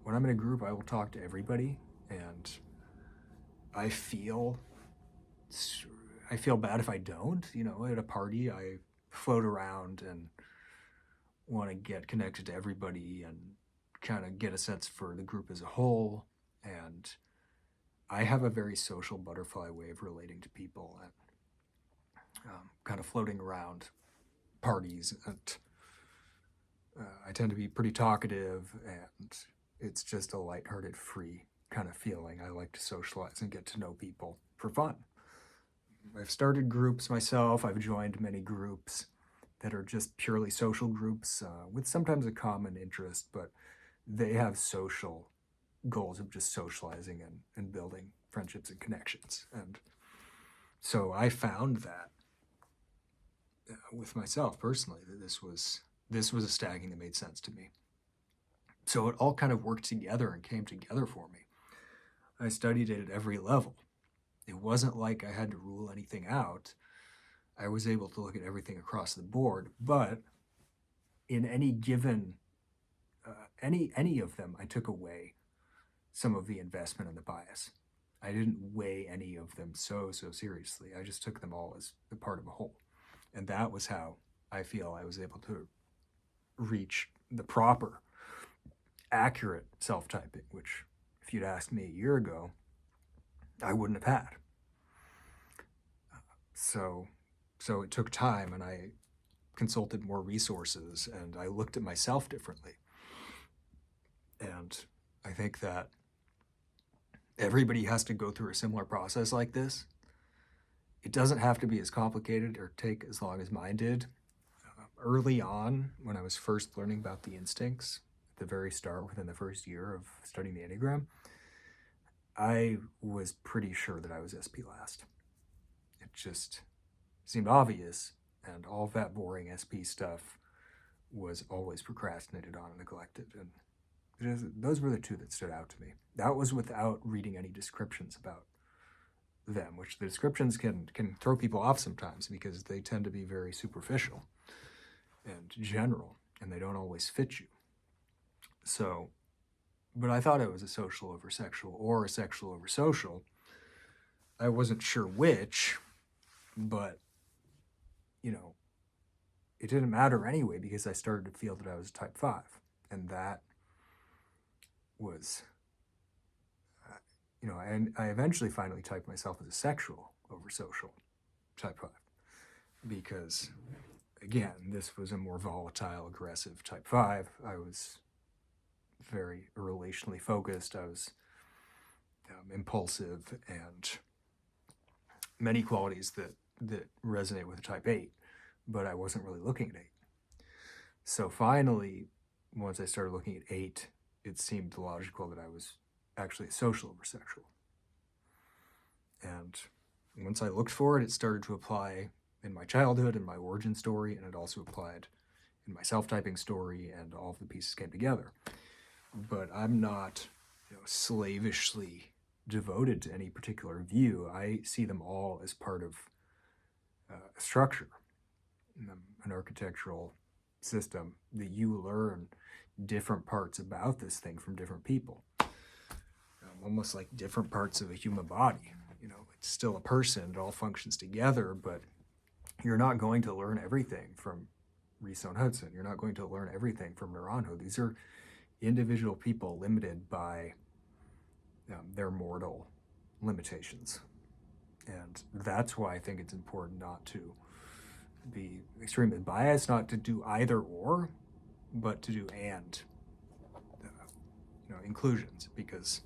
when I'm in a group, I will talk to everybody, and I feel I feel bad if I don't. At a party, I float around and want to get connected to everybody and kind of get a sense for the group as a whole. And I have a very social butterfly way of relating to people, and kind of floating around parties. And I tend to be pretty talkative, and it's just a lighthearted, free kind of feeling. I like to socialize and get to know people for fun. I've started groups myself. I've joined many groups that are just purely social groups with sometimes a common interest, but they have social goals of just socializing and building friendships and connections. And so I found that with myself personally, that this was a stacking that made sense to me. So it all kind of worked together and came together for me. I studied it at every level. It wasn't like I had to rule anything out. I was able to look at everything across the board, but in any given, any of them, I took away some of the investment and the bias. I didn't weigh any of them so seriously. I just took them all as a part of a whole. And that was how I feel I was able to reach the proper, accurate self-typing, which if you'd asked me a year ago, I wouldn't have had. So it took time, and I consulted more resources, and I looked at myself differently. And I think that everybody has to go through a similar process like this. It doesn't have to be as complicated or take as long as mine did. Early on, when I was first learning about the instincts, at the very start, within the first year of studying the Enneagram, I was pretty sure that I was SP last. It just seemed obvious, and all of that boring SP stuff was always procrastinated on and neglected. And those were the two that stood out to me. That was without reading any descriptions about them, which the descriptions can throw people off sometimes because they tend to be very superficial and general, and they don't always fit you. So, but I thought it was a social over sexual or a sexual over social. I wasn't sure which, but, it didn't matter anyway because I started to feel that I was type 5. And that was, and I eventually finally typed myself as a sexual over social type 5 because, again, this was a more volatile, aggressive type 5. I was very relationally focused. I was impulsive, and many qualities that resonate with a type 8, but I wasn't really looking at 8. So finally, once I started looking at 8, it seemed logical that I was actually a social over sexual. And once I looked for it, it started to apply in my childhood and my origin story, and it also applied in my self-typing story, and all of the pieces came together. But I'm not, slavishly devoted to any particular view. I see them all as part of a structure, an architectural system that you learn different parts about this thing from different people. Almost like different parts of a human body. It's still a person, it all functions together, but you're not going to learn everything from Reese Hudson. You're not going to learn everything from Naranjo. These are individual people limited by their mortal limitations. And that's why I think it's important not to be extremely biased, not to do either or, but to do and, inclusions, because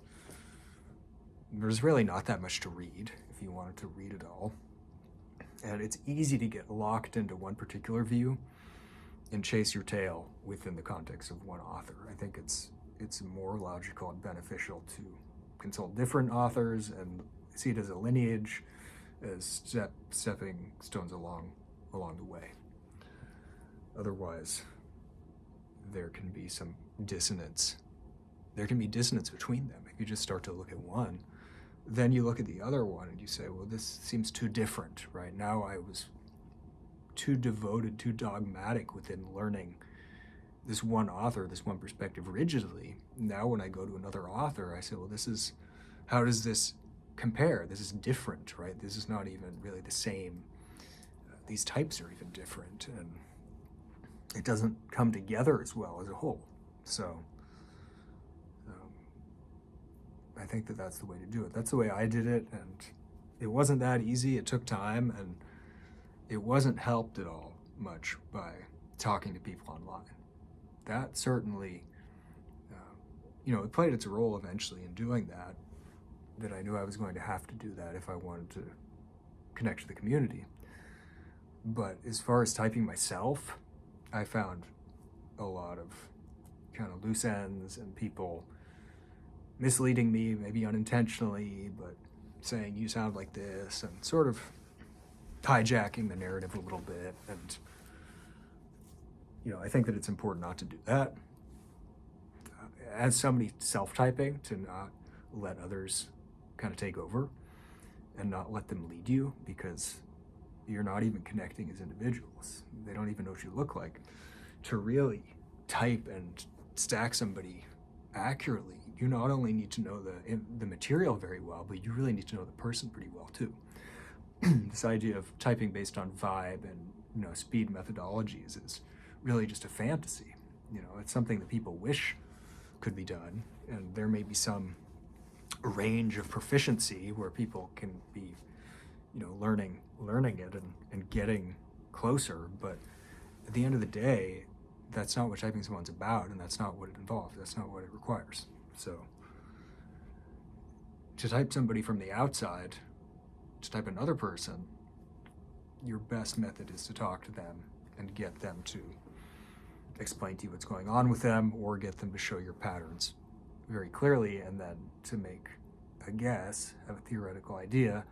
there's really not that much to read if you wanted to read it all. And it's easy to get locked into one particular view and chase your tail within the context of one author. I think it's more logical and beneficial to consult different authors and see it as a lineage, as stepping stones along the way. Otherwise, there can be some dissonance. There can be dissonance between them. If you just start to look at one, then you look at the other one and you say, well, this seems too different, right? Now I was too devoted, too dogmatic within learning this one author, this one perspective rigidly. Now when I go to another author, I say, well, how does this compare? This is different, right? This is not even really the same. These types are even different, and it doesn't come together as well as a whole. So I think that that's the way to do it. That's the way I did it, and it wasn't that easy. It took time, and it wasn't helped at all much by talking to people online. That certainly, it played its role eventually in doing that, that I knew I was going to have to do that if I wanted to connect to the community. But as far as typing myself, I found a lot of kind of loose ends and people misleading me, maybe unintentionally, but saying you sound like this, and sort of hijacking the narrative a little bit. And I think that it's important not to do that. As somebody self-typing, to not let others kind of take over and not let them lead you, because you're not even connecting as individuals. They don't even know what you look like. To really type and stack somebody accurately, you not only need to know the material very well, but you really need to know the person pretty well too. This idea of typing based on vibe and speed methodologies is really just a fantasy. It's something that people wish could be done, and there may be some range of proficiency where people can be learning it and getting closer, but at the end of the day, that's not what typing someone's about, and that's not what it involves. That's not what it requires. So to type somebody from the outside, to type another person, your best method is to talk to them and get them to explain to you what's going on with them, or get them to show your patterns very clearly, and then to make a guess, have a theoretical idea,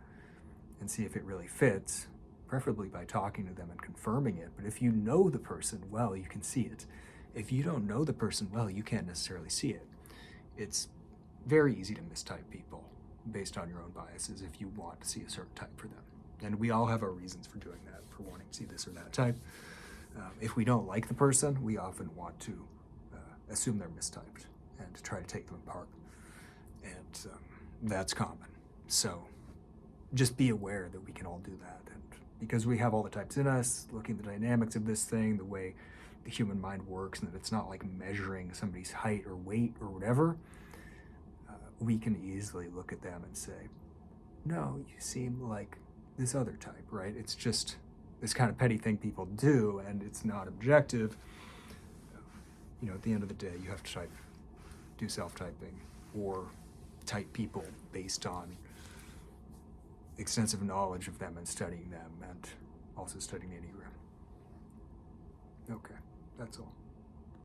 and see if it really fits, preferably by talking to them and confirming it. But if you know the person well, you can see it. If you don't know the person well, you can't necessarily see it. It's very easy to mistype people based on your own biases if you want to see a certain type for them. And we all have our reasons for doing that, for wanting to see this or that type. If we don't like the person, we often want to assume they're mistyped and to try to take them apart. And that's common. So just be aware that we can all do that. And because we have all the types in us, looking at the dynamics of this thing, the way the human mind works, and that it's not like measuring somebody's height or weight or whatever, we can easily look at them and say, no, you seem like this other type, right? It's just this kind of petty thing people do, and it's not objective. At the end of the day, you have to do self-typing, or type people based on extensive knowledge of them and studying them, and also studying Enneagram. Okay, that's all.